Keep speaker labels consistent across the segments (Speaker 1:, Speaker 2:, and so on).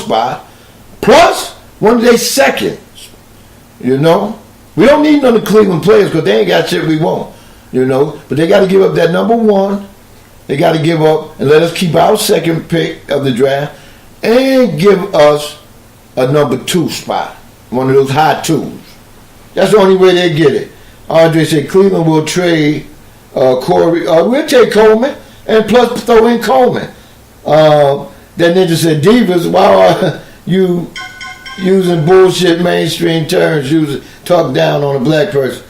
Speaker 1: spot, plus one of their seconds. You know, we don't need none of the Cleveland players because they ain't got shit we want. You know, but they got to give up that number one. They got to give up and let us keep our second pick of the draft and give us a number 2 spot, one of those high 2s. That's the only way they get it. Andre said Cleveland will trade Corey. We'll take Coleman and plus throw in Coleman. That ninja said, Divas, why are you using bullshit mainstream terms, talk down on a black person?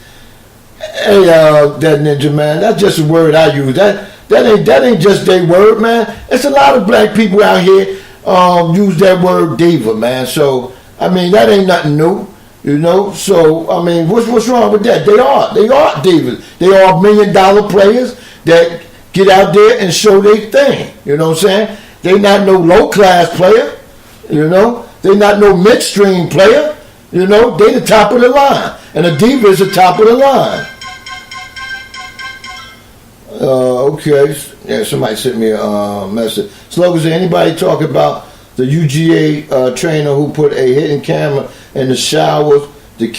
Speaker 1: Hey, that ninja, man, that's just a word I use. That ain't just their word, man. It's a lot of black people out here use that word diva, man. So, I mean, that ain't nothing new, you know. So, I mean, what's wrong with that? They are divas. They are $1 million players that get out there and show their thing. You know what I'm saying? They not no low-class player, you know. They not no midstream player, you know. They the top of the line. And a diva is the top of the line. Okay. Yeah, somebody sent me a message. Slogans, anybody talk about the UGA trainer who put a hidden camera in the showers? The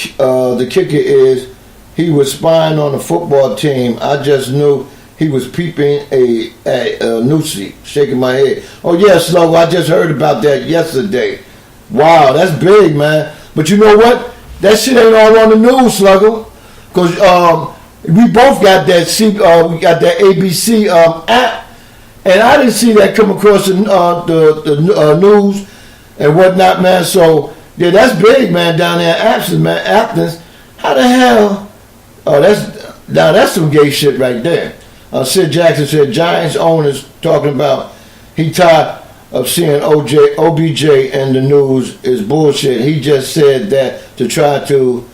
Speaker 1: kicker is he was spying on the football team. I just knew he was peeping at Nusi, shaking my head. Oh, yeah, Sluggo, I just heard about that yesterday. Wow, that's big, man. But you know what? That shit ain't all on the news, Sluggo. Because we both got that we got that ABC app, and I didn't see that come across the news and whatnot, man. So yeah, that's big, man, down there in Athens. How the hell? Oh, that's some gay shit right there. Sid Jackson said Giants owners talking about he tired of seeing OBJ in the news is bullshit. He just said that to try to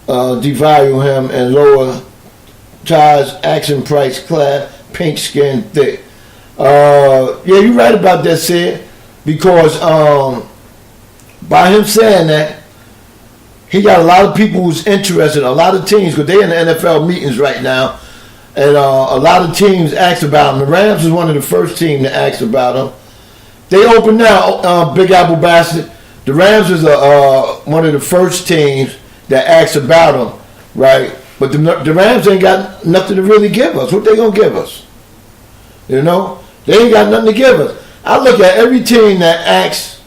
Speaker 1: devalue him and lower Ty's action price class, pink skin thick. Yeah, you're right about that, Sid, because by him saying that, he got a lot of people who's interested, a lot of teams, because they're in the NFL meetings right now, and a lot of teams asked about him. The Rams is one of the first teams to ask about him. They open now, Big Apple Bastard. The Rams is one of the first teams that asked about him, right? But the Rams ain't got nothing to really give us. What they gonna give us? You know? They ain't got nothing to give us. I look at every team that asked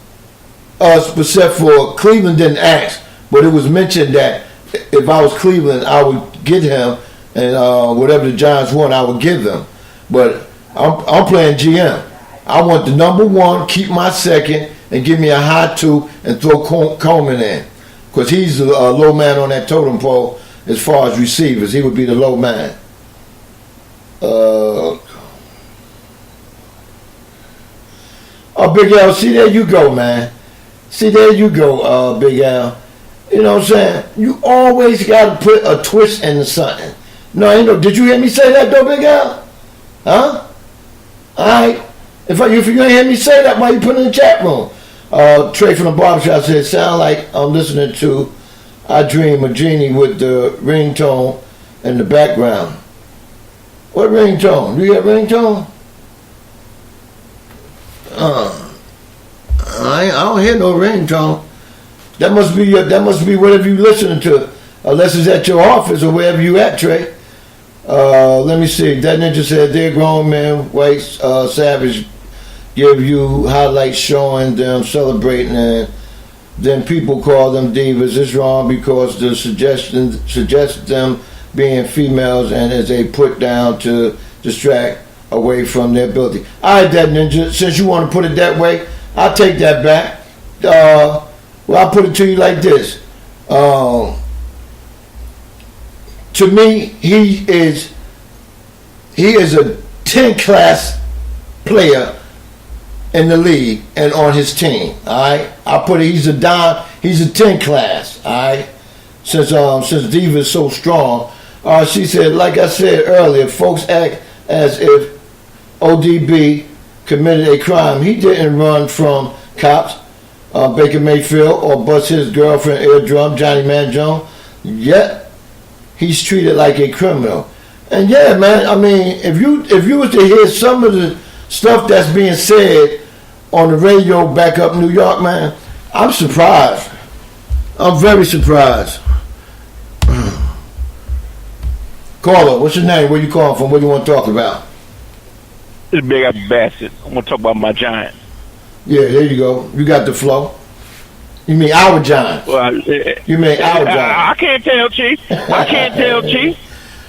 Speaker 1: us, except for Cleveland didn't ask, but it was mentioned that if I was Cleveland, I would get him, and whatever the Giants want, I would give them. But I'm playing GM. I want the number 1, keep my second, and give me a high 2, and throw Coleman in. Because he's the low man on that totem pole as far as receivers. He would be the low man. Oh, Big Al, see, there you go, man. See, there you go, Big Al. You know what I'm saying? You always got to put a twist into something. No, you know, did you hear me say that, though, Big Al? Huh? All right. If you ain't hear me say that, why you put it in the chat room? Trey from the barbershop said, sound like I'm listening to I Dream of Genie with the ringtone in the background. What ringtone? Do you have ringtone? I don't hear no ringtone. That must be whatever you listening to, unless it's at your office or wherever you at, Trey. Let me see. That ninja said they're grown men, white savage, give you highlights showing them celebrating, and then people call them divas. It's wrong because the suggestion suggests them being females and is a put down to distract away from their ability. All right, that ninja, since you want to put it that way, I'll take that back. Well, I'll put it to you like this. To me, he is a 10 class player in the league and on his team. All right, I put it. He's a 10 class. All right, since Diva is so strong. She said, like I said earlier, folks act as if ODB committed a crime. He didn't run from cops, Baker Mayfield, or bust his girlfriend eardrum, Johnny Manzione. Yet he's treated like a criminal. And yeah, man, I mean, if you was to hear some of the stuff that's being said on the radio back up New York, man, I'm surprised. I'm very surprised. Caller, what's your name? Where you calling from? What do you want to talk about?
Speaker 2: This big ass bastard. I want to talk about my Giants.
Speaker 1: Yeah, there you go. You got the flow. You mean our Giants?
Speaker 2: Well,
Speaker 1: you mean our Giants?
Speaker 2: I can't tell, Chief. I can't tell, Chief.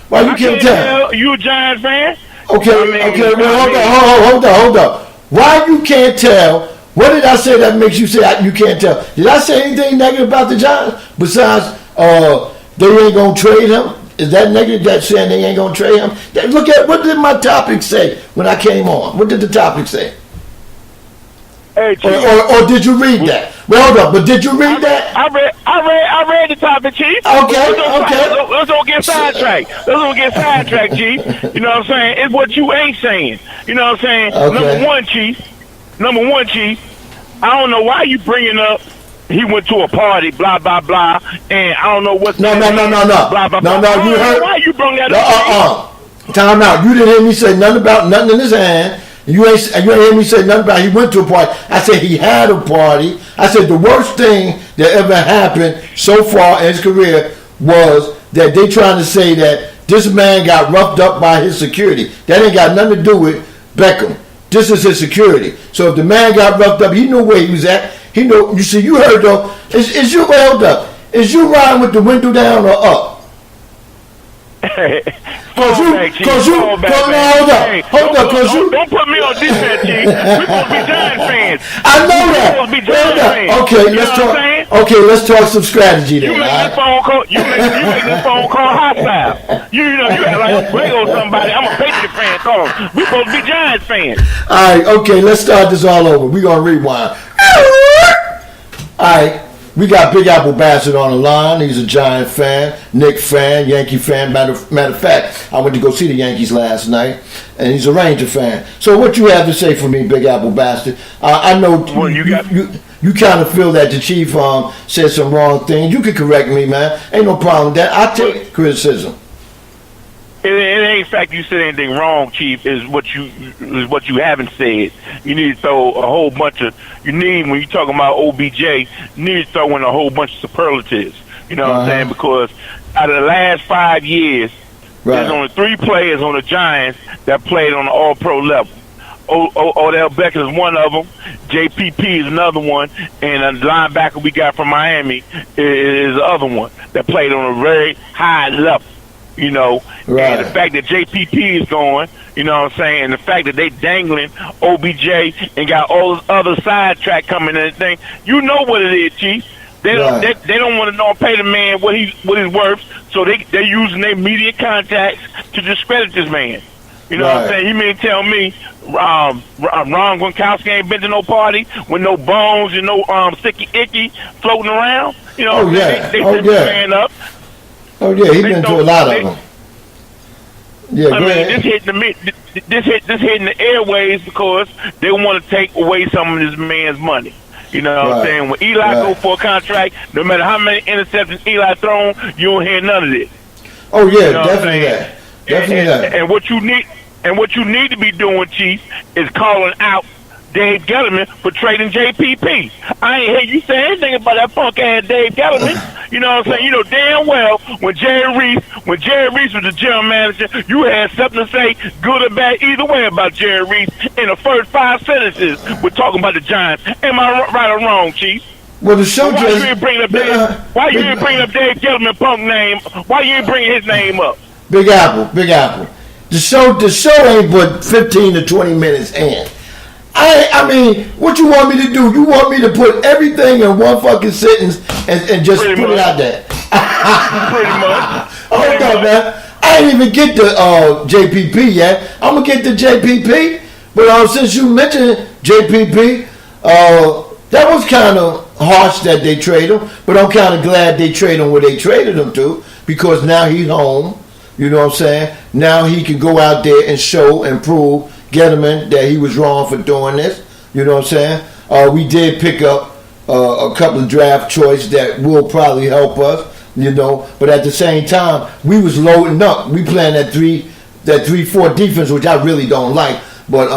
Speaker 1: Why you can't tell?
Speaker 2: You a Giants fan?
Speaker 1: Okay, okay. Well, hold up. Why you can't tell? What did I say that makes you say you can't tell? Did I say anything negative about the Giants besides they ain't gonna trade him? Is that negative? That saying they ain't gonna trade him? Look at what did my topic say when I came on? What did the topic say?
Speaker 2: Hey,
Speaker 1: or did you read that? Well, hold up, but did you read that?
Speaker 2: I read the topic, Chief.
Speaker 1: Okay.
Speaker 2: Let's don't get sidetracked. Chief. You know what I'm saying? It's what you ain't saying. You know what I'm saying?
Speaker 1: Okay.
Speaker 2: Number one, Chief. I don't know why you bringing up he went to a party, blah blah blah, and I don't know what's
Speaker 1: no.
Speaker 2: Blah blah blah.
Speaker 1: No, you heard?
Speaker 2: Why you brought that up?
Speaker 1: Time out. You didn't hear me say nothing about nothing in his hand. You ain't hear me say nothing about he went to a party. I said he had a party. I said the worst thing that ever happened so far in his career was that they trying to say that this man got roughed up by his security. That ain't got nothing to do with Beckham. This is his security. So if the man got roughed up, he knew where he was at. He know. You see, you heard though. Is you held up? Is you riding with the window down or up? Cause you don't
Speaker 2: put me on defense, Chief. We're supposed to be Giants fans.
Speaker 1: I know that.
Speaker 2: We're supposed to be Giants fans.
Speaker 1: Okay, let's talk. Okay, let's talk some strategy then.
Speaker 2: You make this phone call. You make this phone call hostile. You act like Grego somebody. I'm a Patriot fan. Call him. We're supposed to be Giants fans.
Speaker 1: All right, okay, let's start this all over. We're gonna rewind. All right. We got Big Apple Bastard on the line. He's a Giant fan, Knicks fan, Yankee fan. Matter of fact, I went to go see the Yankees last night, and he's a Ranger fan. So what you have to say for me, Big Apple Bastard? I know you kind of feel that the Chief said some wrong things. You can correct me, man. Ain't no problem with that. I take criticism.
Speaker 2: It ain't fact you said anything wrong, Chief. Is what you haven't said. You need to throw a whole bunch of. You need when you talking about OBJ. You need to throw in a whole bunch of superlatives. You know what I'm saying? Because out of the last 5 years, there's only 3 players on the Giants that played on the All-Pro level. Odell Beckham is one of them. JPP is another one, and the linebacker we got from Miami is the other one that played on a very high level. You know, and the fact that JPP is going, you know what I'm saying, and the fact that they dangling OBJ and got all this other sidetrack coming and everything, you know what it is, Chief. They don't want to pay the man what he's worth, so they're using their media contacts to discredit this man. You know what I'm saying? You mean tell me Ron Gronkowski ain't been to no party with no bones and no sticky icky floating around? You know, they set the man up.
Speaker 1: Oh yeah, he's been to a lot of them. Yeah,
Speaker 2: I mean, this hitting the airways because they want to take away some of this man's money. You know what I'm saying? When Eli go for a contract, no matter how many interceptions Eli thrown, you don't hear none of this.
Speaker 1: Oh yeah, you know definitely that.
Speaker 2: And what you need to be doing, Chief, is calling out Dave Gettleman for trading JPP. I ain't hear you say anything about that punk ass Dave Gettleman. You know what I'm saying? You know damn well when Jerry Reese was the general manager, you had something to say, good or bad, either way about Jerry Reese. In the first 5 sentences, we're talking about the Giants. Am I right or wrong, Chief?
Speaker 1: Well, the show
Speaker 2: why you ain't bringing up Dave Gettleman punk name? Why you ain't bringing his name up?
Speaker 1: Big Apple. The show ain't but 15 to 20 minutes in. I mean, what you want me to do? You want me to put everything in one fucking sentence and just put it out there?
Speaker 2: Pretty much.
Speaker 1: Hold on, man. I ain't even get to JPP yet. I'm going to get to JPP. But since you mentioned JPP, that was kind of harsh that they traded him. But I'm kind of glad they traded him where they traded him to, because now he's home. You know what I'm saying? Now he can go out there and show and prove Gettleman that he was wrong for doing this. You know what I'm saying? We did pick up a couple of draft choices that will probably help us, you know. But at the same time, we was loading up. We playing that 3-4 defense, which I really don't like. But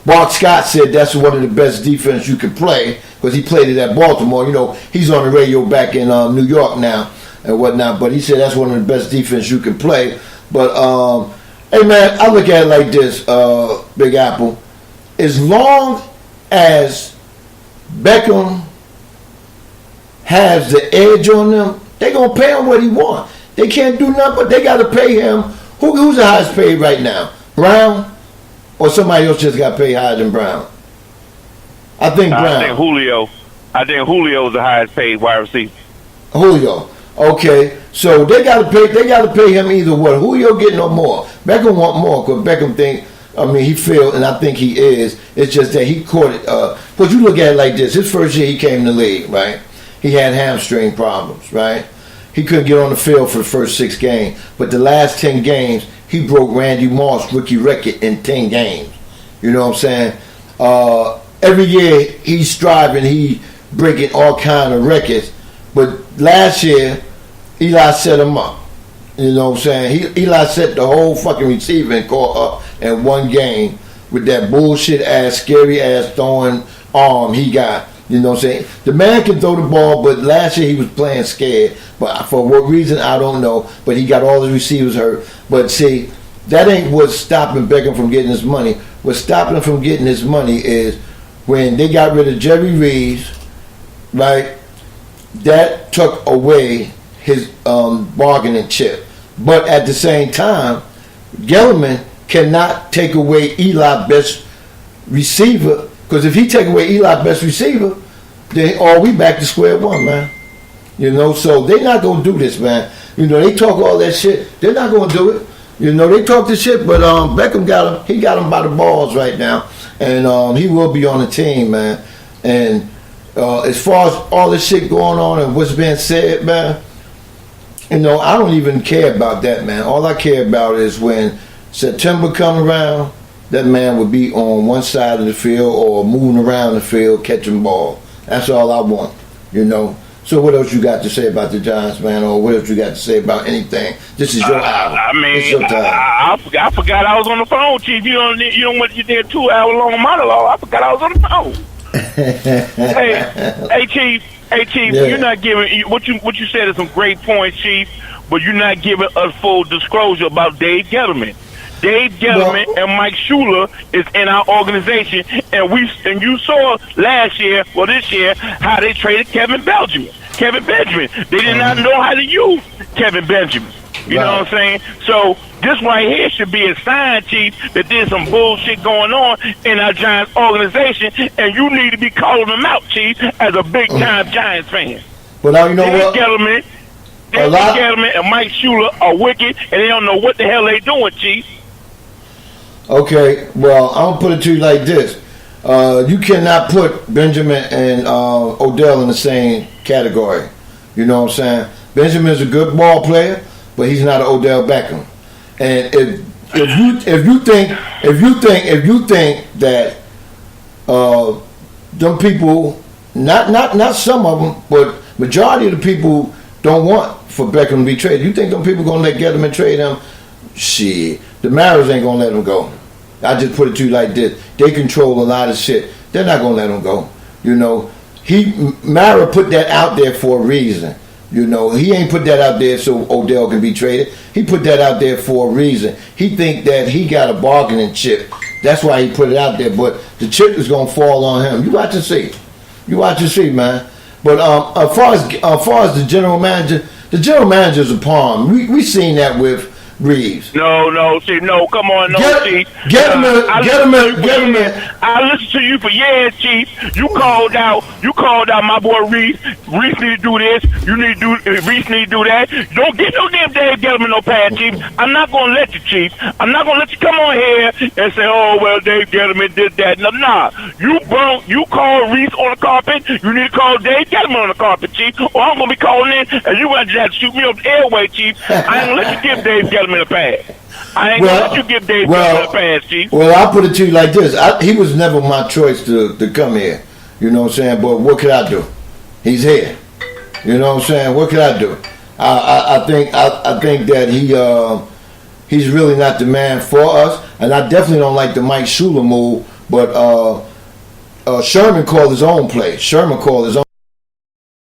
Speaker 1: Bart Scott said that's one of the best defense you can play because he played it at Baltimore. You know, he's on the radio back in New York now and whatnot. But he said that's one of the best defense you can play. But hey man, I look at it like this, Big Apple. As long as Beckham has the edge on them, they gonna pay him what he want. They can't do nothing, but they gotta pay him. Who's the highest paid right now? Brown? Or somebody else just got paid higher than Brown? I think Brown.
Speaker 2: I think Julio. I think Julio's the highest paid wide receiver.
Speaker 1: Julio. Okay. So they gotta pay him either way. Julio get no more. Beckham want more because Beckham he failed, and I think he is. It's just that he caught it. But you look at it like this. His first year he came in the league, right? He had hamstring problems, right? He couldn't get on the field for the first 6 games. But the last 10 games, he broke Randy Moss' rookie record in 10 games. You know what I'm saying? Every year he's striving, he breaking all kind of records. But last year, Eli set him up. You know what I'm saying? Eli set the whole fucking receiving core up in one game with that bullshit ass, scary ass throwing arm he got. You know what I'm saying? The man can throw the ball, but last year he was playing scared. But for what reason, I don't know. But he got all his receivers hurt. But see, that ain't what's stopping Beckham from getting his money. What's stopping him from getting his money is when they got rid of Jerry Reeves, right? That took away his bargaining chip. But at the same time, Gelman cannot take away Eli's best receiver. Because if he take away Eli's best receiver, then we back to square one, man. You know, so they not going to do this, man. You know, they talk all that shit. They're not going to do it. You know, they talk this shit, but Beckham got him. He got him by the balls right now. And he will be on the team, man. And as far as all this shit going on and what's being said, man, you know, I don't even care about that, man. All I care about is when September come around, that man would be on one side of the field or moving around the field catching ball. That's all I want, you know. So what else you got to say about the Giants, man, or what else you got to say about anything? This is your hour.
Speaker 2: I mean,
Speaker 1: it's your time.
Speaker 2: I forgot I was on the phone, Chief. You don't want you did a 2-hour-long monologue. I forgot I was on the phone. hey, Chief. Yeah. You're not giving what you said is some great points, Chief. But you're not giving us full disclosure about Dave Gettleman. Dave Gettleman and Mike Shula is in our organization, and you saw last year, this year, how they traded Kevin Benjamin. They did not know how to use Kevin Benjamin. You know what I'm saying? So this right here should be a sign, Chief, that there's some bullshit going on in our Giants organization, and you need to be calling them out, Chief, as a big-time Giants fan.
Speaker 1: But now you know
Speaker 2: Dave
Speaker 1: what?
Speaker 2: Gettleman and Mike Shula are wicked, and they don't know what the hell they doing, Chief. Okay,
Speaker 1: well, I'm going to put it to you like this. You cannot put Benjamin and Odell in the same category. You know what I'm saying? Benjamin's a good ball player, but he's not an Odell Beckham. And if you think that them people, not some of them, but majority of the people don't want for Beckham to be traded. You think them people gonna let Gettleman trade him? Shit, the Mariners ain't gonna let him go. I just put it to you like this: they control a lot of shit. They're not gonna let him go. You know, Mara put that out there for a reason. You know, he ain't put that out there so Odell can be traded. He put that out there for a reason. He think that he got a bargaining chip. That's why he put it out there. But the chip is gonna fall on him. You watch and see. You watch and see, man. But as far as the general manager's a pawn. We seen that with Reeves.
Speaker 2: No, Chief. No, come on, Chief.
Speaker 1: Get him in.
Speaker 2: I listened to you for years, Chief. You called out my boy Reeves. Reeves need to do this. Reeves need to do that. Don't get no damn Dave Gettleman no pass, Chief. I'm not gonna let you, Chief. I'm not gonna let you come on here and say, oh well, Dave Gettleman did that. No, nah. You call Reeves on the carpet. You need to call Dave Gettleman on the carpet, Chief. Or I'm gonna be calling in, and you gonna just have to shoot me up the airway, Chief. I ain't gonna let you give Dave Gettleman a pass. I ain't gonna let you give Dave Gettleman a pass, Chief.
Speaker 1: Well, I'll put it to you like this. He was never my choice to come here. You know what I'm saying? But what could I do? He's here. You know what I'm saying? What could I do? I think that he's really not the man for us, and I definitely don't like the Mike Shula move But Sherman called his own play. Sherman called his own.